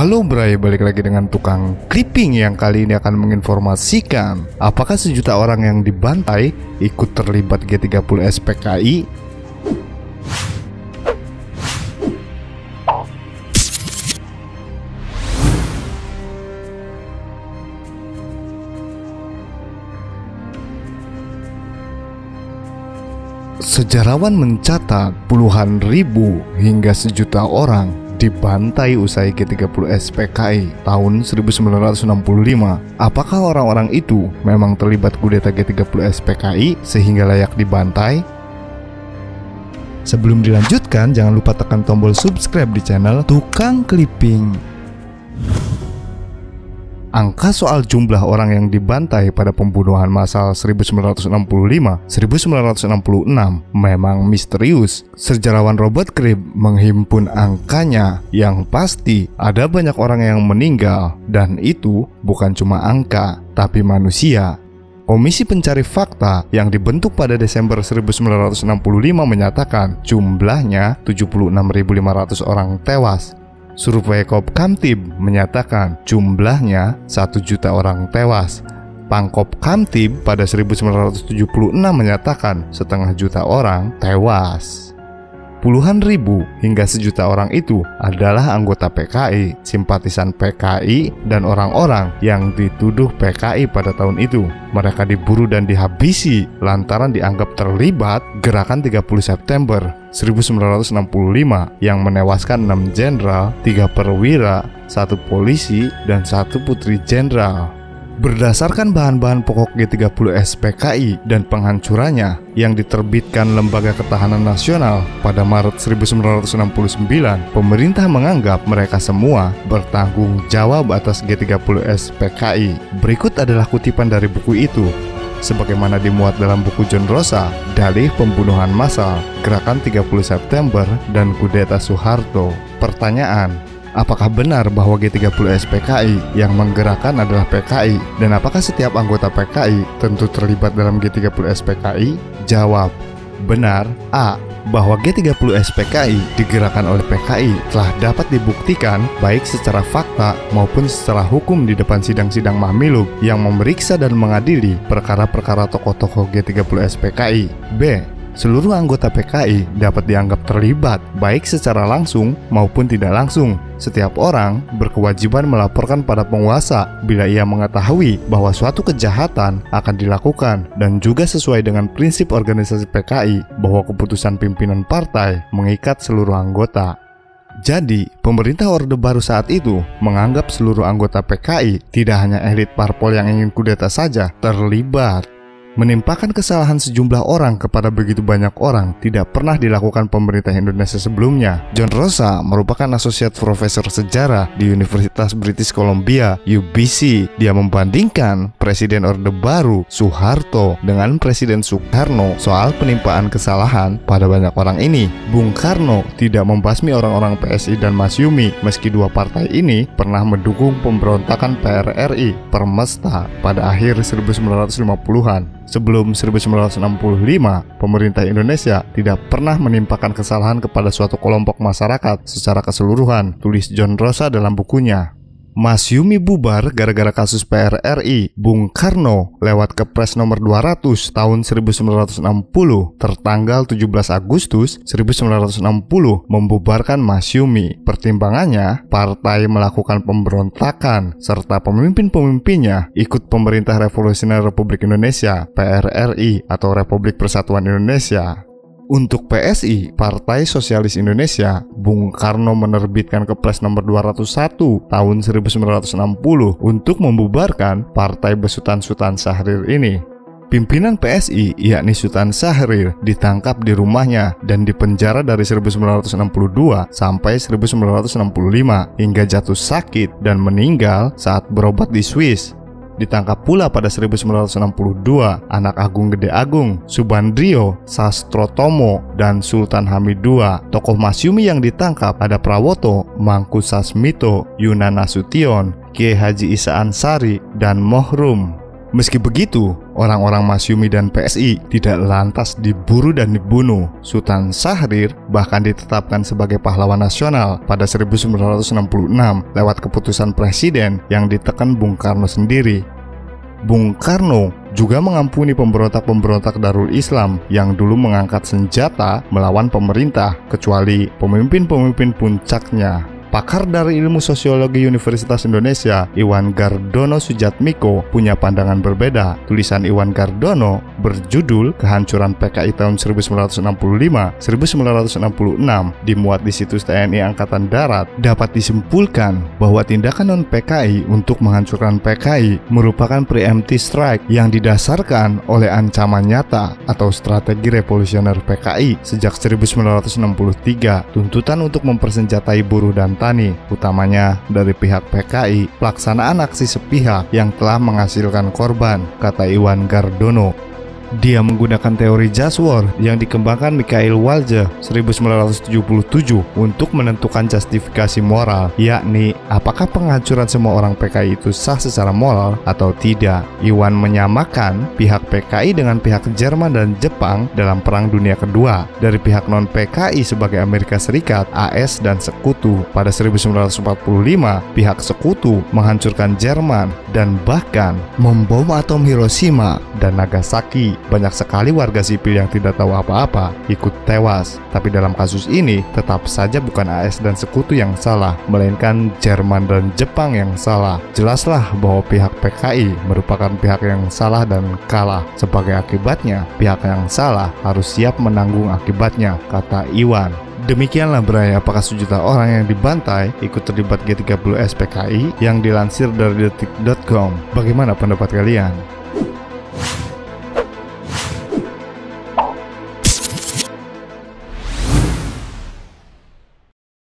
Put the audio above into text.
Halo Bray, balik lagi dengan tukang clipping yang kali ini akan menginformasikan apakah sejuta orang yang dibantai ikut terlibat G30 SPKI. Sejarawan mencatat puluhan ribu hingga sejuta orang dibantai usai G30 SPKI tahun 1965. Apakah orang-orang itu memang terlibat kudeta G30 SPKI sehingga layak dibantai? Sebelum dilanjutkan, jangan lupa tekan tombol subscribe di channel Tukang Clipping. Angka soal jumlah orang yang dibantai pada pembunuhan massal 1965-1966 memang misterius. Sejarawan Robert Cribb menghimpun angkanya. Yang pasti ada banyak orang yang meninggal, dan itu bukan cuma angka, tapi manusia. Komisi Pencari Fakta yang dibentuk pada Desember 1965 menyatakan jumlahnya 76.500 orang tewas. Survei Kopkamtib menyatakan jumlahnya 1 juta orang tewas. Pangkopkamtib pada 1976 menyatakan 500.000 orang tewas. Puluhan ribu hingga sejuta orang itu adalah anggota PKI, simpatisan PKI, dan orang-orang yang dituduh PKI pada tahun itu. Mereka diburu dan dihabisi lantaran dianggap terlibat gerakan 30 September 1965 yang menewaskan 6 jenderal, 3 perwira, 1 polisi, dan 1 putri jenderal. Berdasarkan bahan-bahan pokok G30 SPKI dan penghancurannya yang diterbitkan Lembaga Ketahanan Nasional pada Maret 1969, pemerintah menganggap mereka semua bertanggung jawab atas G30 SPKI. Berikut adalah kutipan dari buku itu, sebagaimana dimuat dalam buku John Rosa, Dalih Pembunuhan Massal, Gerakan 30 September, dan Kudeta Soeharto. Pertanyaan: apakah benar bahwa G30 SPKI yang menggerakkan adalah PKI? Dan apakah setiap anggota PKI tentu terlibat dalam G30 SPKI? Jawab: benar. A. Bahwa G30 SPKI digerakkan oleh PKI telah dapat dibuktikan baik secara fakta maupun secara hukum di depan sidang-sidang Mahmilub yang memeriksa dan mengadili perkara-perkara tokoh-tokoh G30 SPKI. B. Seluruh anggota PKI dapat dianggap terlibat baik secara langsung maupun tidak langsung. Setiap orang berkewajiban melaporkan pada penguasa bila ia mengetahui bahwa suatu kejahatan akan dilakukan, dan juga sesuai dengan prinsip organisasi PKI bahwa keputusan pimpinan partai mengikat seluruh anggota. Jadi, pemerintah Orde Baru saat itu menganggap seluruh anggota PKI, tidak hanya elit parpol yang ingin kudeta saja, terlibat. Menimpakan kesalahan sejumlah orang kepada begitu banyak orang tidak pernah dilakukan pemerintah Indonesia sebelumnya. John Rosa merupakan asosiat profesor sejarah di Universitas British Columbia, UBC. Dia membandingkan Presiden Orde Baru Soeharto dengan Presiden Soekarno soal penimpaan kesalahan pada banyak orang ini. Bung Karno tidak membasmi orang-orang PSI dan Masyumi, meski dua partai ini pernah mendukung pemberontakan PRRI Permesta pada akhir 1950-an. Sebelum 1965, pemerintah Indonesia tidak pernah menimpakan kesalahan kepada suatu kelompok masyarakat secara keseluruhan, tulis John Rosa dalam bukunya. Masyumi bubar gara-gara kasus PRRI. Bung Karno lewat Kepres nomor 200 tahun 1960 tertanggal 17 Agustus 1960 membubarkan Masyumi. Pertimbangannya, partai melakukan pemberontakan serta pemimpin-pemimpinnya ikut Pemerintah Revolusioner Republik Indonesia (PRRI) atau Republik Persatuan Indonesia. Untuk PSI, Partai Sosialis Indonesia, Bung Karno menerbitkan Kepres nomor 201 tahun 1960 untuk membubarkan Partai Besutan Sultan Syahrir ini. Pimpinan PSI, yakni Sultan Syahrir, ditangkap di rumahnya dan dipenjara dari 1962 sampai 1965 hingga jatuh sakit dan meninggal saat berobat di Swiss. Ditangkap pula pada 1962 anak Agung Gede Agung, Subandrio, Sastrotomo, dan Sultan Hamid II. Tokoh Masyumi yang ditangkap ada Prawoto, Mangku Sasmito, Yunan Nasution, Kiai Haji Isa Ansari, dan Mohrum. Meski begitu, orang-orang Masyumi dan PSI tidak lantas diburu dan dibunuh. Sultan Syahrir bahkan ditetapkan sebagai pahlawan nasional pada 1966 lewat keputusan presiden yang ditekan Bung Karno sendiri. Bung Karno juga mengampuni pemberontak-pemberontak Darul Islam yang dulu mengangkat senjata melawan pemerintah, kecuali pemimpin-pemimpin puncaknya. Pakar dari ilmu sosiologi Universitas Indonesia, Iwan Gardono Sujatmiko, punya pandangan berbeda. Tulisan Iwan Gardono berjudul Kehancuran PKI tahun 1965-1966 dimuat di situs TNI Angkatan Darat. Dapat disimpulkan bahwa tindakan non-PKI untuk menghancurkan PKI merupakan preemptive strike yang didasarkan oleh ancaman nyata atau strategi revolusioner PKI sejak 1963, tuntutan untuk mempersenjatai buruh dan tani, utamanya dari pihak PKI, pelaksanaan aksi sepihak yang telah menghasilkan korban, kata Iwan Gardono. Dia menggunakan teori just war yang dikembangkan Mikhail Walzer 1977 untuk menentukan justifikasi moral, yakni apakah penghancuran semua orang PKI itu sah secara moral atau tidak. Iwan menyamakan pihak PKI dengan pihak Jerman dan Jepang dalam Perang Dunia Kedua. Dari pihak non-PKI sebagai Amerika Serikat, AS, dan Sekutu. Pada 1945, pihak Sekutu menghancurkan Jerman dan bahkan membom atom Hiroshima dan Nagasaki. Banyak sekali warga sipil yang tidak tahu apa-apa ikut tewas. Tapi dalam kasus ini tetap saja bukan AS dan Sekutu yang salah, melainkan Jerman dan Jepang yang salah. Jelaslah bahwa pihak PKI merupakan pihak yang salah dan kalah. Sebagai akibatnya, pihak yang salah harus siap menanggung akibatnya, kata Iwan. Demikianlah Bray, apakah sejuta orang yang dibantai ikut terlibat G30S PKI yang dilansir dari detik.com. Bagaimana pendapat kalian?